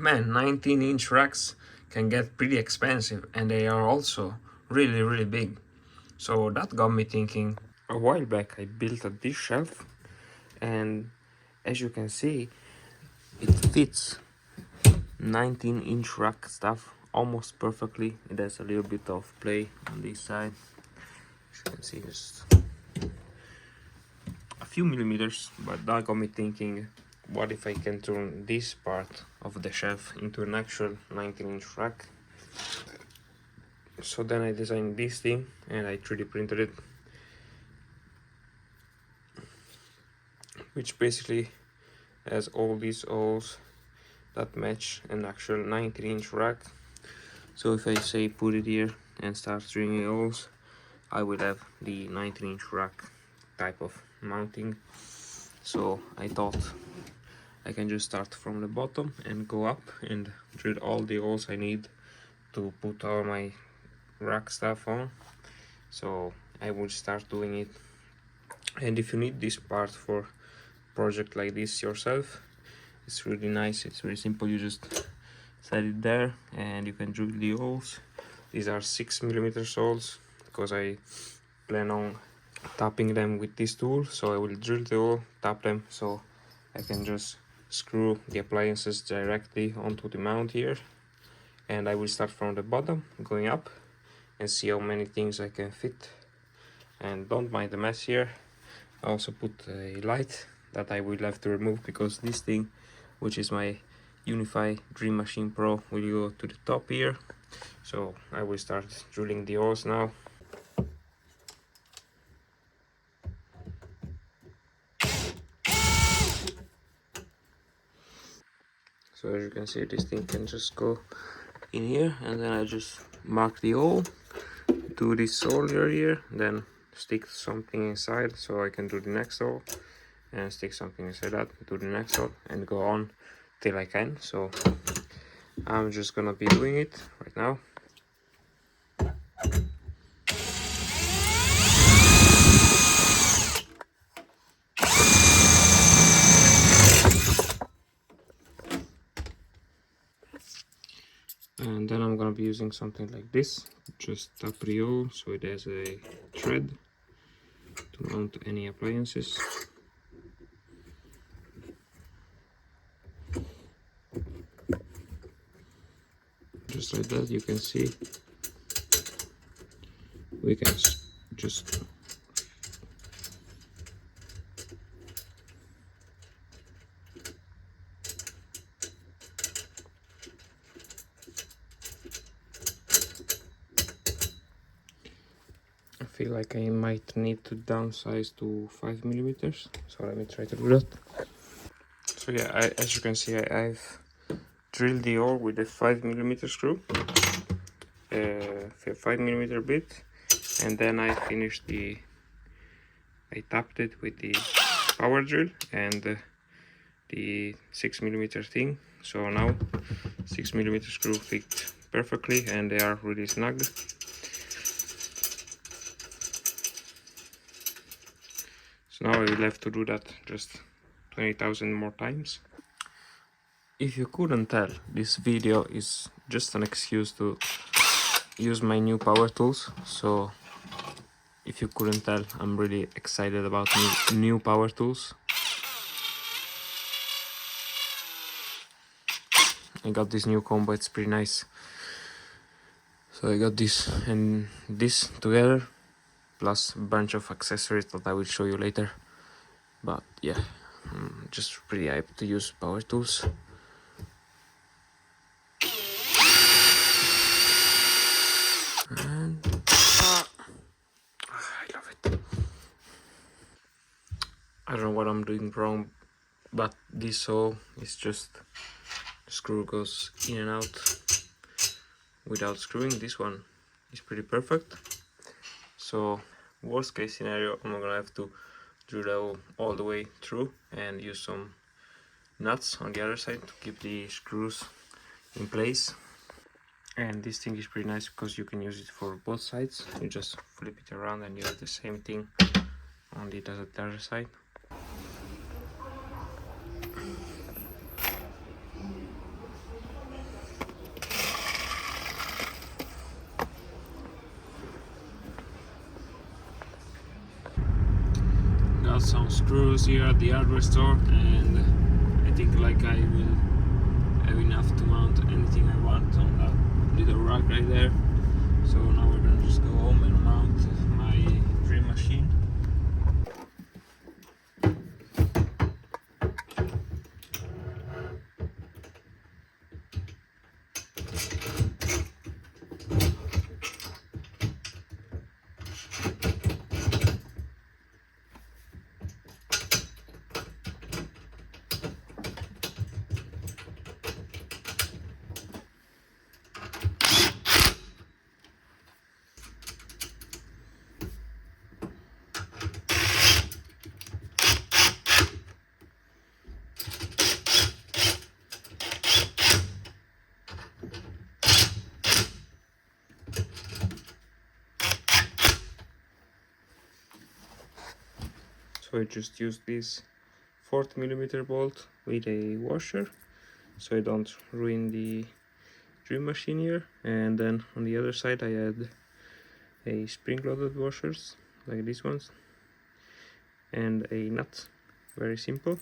man, 19-inch racks can get pretty expensive, and they are also really big. So that got me thinking. A while back I built this shelf, and as you can see, it fits 19-inch rack stuff almost perfectly. It has a little bit of play on this side, as you can see, just a few millimeters. But that got me thinking, what if I can turn this part of the shelf into an actual 19-inch rack? So then I designed this thing and I 3D printed it, which basically has all these holes that match an actual 19-inch rack. So if I say put it here and start drilling holes, I will have the 19-inch rack type of mounting. So I thought I can just start from the bottom and go up and drill all the holes I need to put all my rack stuff on. So I will start doing it. And if you need this part for a project like this yourself, it's really nice. It's very simple. You just set it there and you can drill the holes. These are 6mm holes because I plan on tapping them with this tool. So I will drill the hole, tap them, so I can just screw the appliances directly onto the mount here. And I will start from the bottom, going up, and see how many things I can fit. And don't mind the mess here. I also put a light that I will have to remove because this thing, which is my Unify Dream Machine Pro, will go to the top here. So I will start drilling the holes now. So as you can see, this thing can just go in here, and then I just mark the hole, do this solder here, then stick something inside so I can do the next hole, and stick something inside that, do the next hole, and go on till I can. So I'm just gonna be doing it right now. And then I'm gonna be using something like this, just tap the hole so it has a thread to mount any appliances. Just like that, you can see we can just I feel like I might need to downsize to 5mm, so let me try to do that. So yeah, as you can see, I've drilled the hole with a 5mm screw, 5mm bit, and then I finished I tapped it with the power drill and the 6mm thing. So now 6mm screw fit perfectly and they are really snug. So now I will have to do that just 20,000 more times. If you couldn't tell, this video is just an excuse to use my new power tools. So if you couldn't tell, I'm really excited about new power tools. I got this new combo, it's pretty nice. So I got this and this together, plus a bunch of accessories that I will show you later. But yeah, I'm just pretty hyped to use power tools. And I love it. I don't know what I'm doing wrong, but this hole is just, the screw goes in and out without screwing. This one is pretty perfect. So worst case scenario, I'm gonna have to drill the hole all the way through and use some nuts on the other side to keep the screws in place. And this thing is pretty nice because you can use it for both sides. You just flip it around and you have the same thing on the other side. bought some screws here at the hardware store, and I think like I will have enough to mount anything I want on that little rack right there. So now we're gonna just go home and mount my drill machine. So I just used this 40mm bolt with a washer, so I don't ruin the drill machine here. And then on the other side I had a spring-loaded washers like these ones, and a nut, very simple,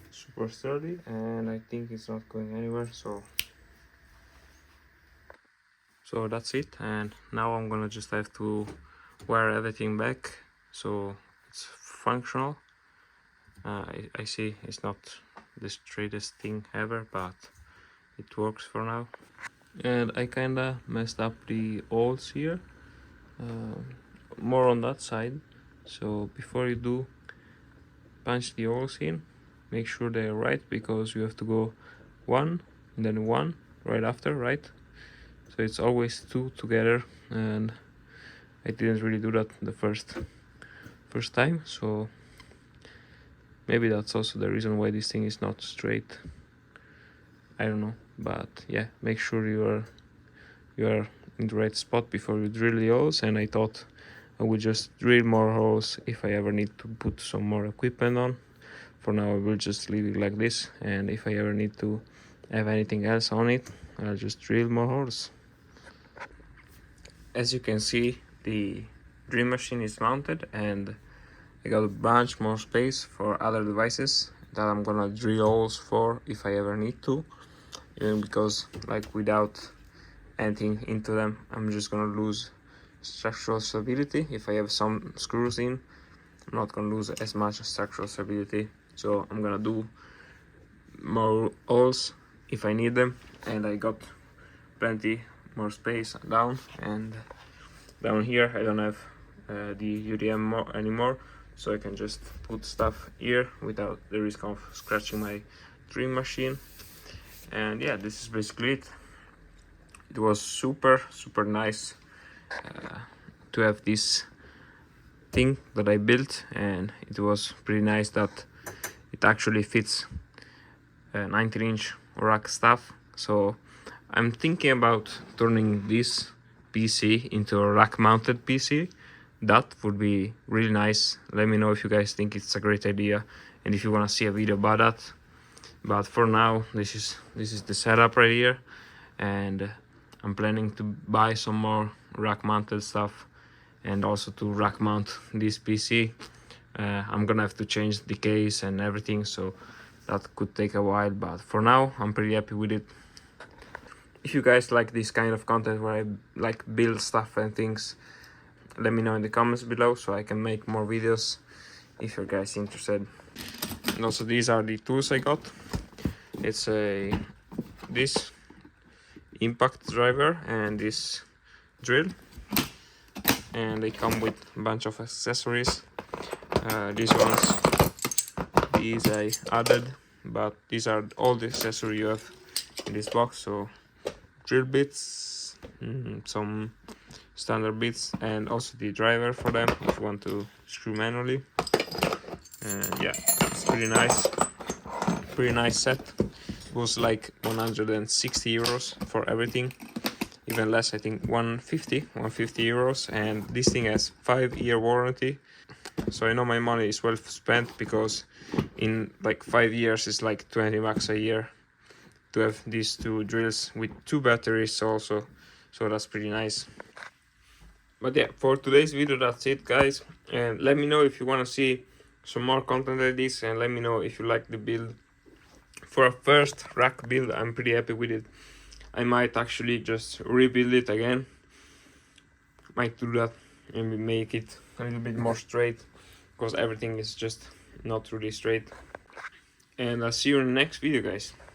super sturdy, and I think it's not going anywhere. So that's it, and now I'm gonna just have to wire everything back so it's functional. I see it's not the straightest thing ever, but it works for now. And I kinda messed up the holes here, more on that side. So before you do punch the holes in, make sure they're right, because you have to go one and then one right after, right? So it's always two together, and I didn't really do that the first time, so maybe that's also the reason why this thing is not straight. I don't know, but yeah, make sure you are in the right spot before you drill the holes. And I thought I would just drill more holes if I ever need to put some more equipment on. For now I will just leave it like this, and if I ever need to have anything else on it, I'll just drill more holes. As you can see, the drill machine is mounted, and I got a bunch more space for other devices that I'm gonna drill holes for if I ever need to. Even because, like, without anything into them, I'm just gonna lose structural stability. If I have some screws in, I'm not gonna lose as much structural stability. So I'm gonna do more holes if I need them, and I got plenty more space down. And down here I don't have the UDM anymore, so I can just put stuff here without the risk of scratching my drill machine. And yeah, this is basically it. It was super nice to have this thing that I built, and it was pretty nice that it actually fits 19-inch rack stuff. So I'm thinking about turning this PC into a rack mounted PC. That would be really nice. Let me know if you guys think it's a great idea, and if you want to see a video about that. But for now, this is the setup right here, and I'm planning to buy some more rack mounted stuff, and also to rack mount this PC. I'm gonna have to change the case and everything, so that could take a while, but for now I'm pretty happy with it. If you guys like this kind of content where I like build stuff and things, let me know in the comments below so I can make more videos if you're guys interested. And also, these are the tools I got. It's this impact driver and this drill, and they come with a bunch of accessories. These I added, but these are all the accessories you have in this box. So drill bits, some standard bits, and also the driver for them if you want to screw manually. And yeah, it's pretty nice set. It was like 160 euros for everything, even less, I think 150 euros. And this thing has 5-year warranty, so I know my money is well spent, because in like 5 years it's like 20 bucks a year to have these two drills with 2 batteries also, so that's pretty nice. But yeah, for today's video that's it, guys. And let me know if you want to see some more content like this, and let me know if you like the build. For a first rack build, I'm pretty happy with it. I might actually just rebuild it again. Might do that and make it a little bit more straight, because everything is just not really straight. And I'll see you in the next video, guys.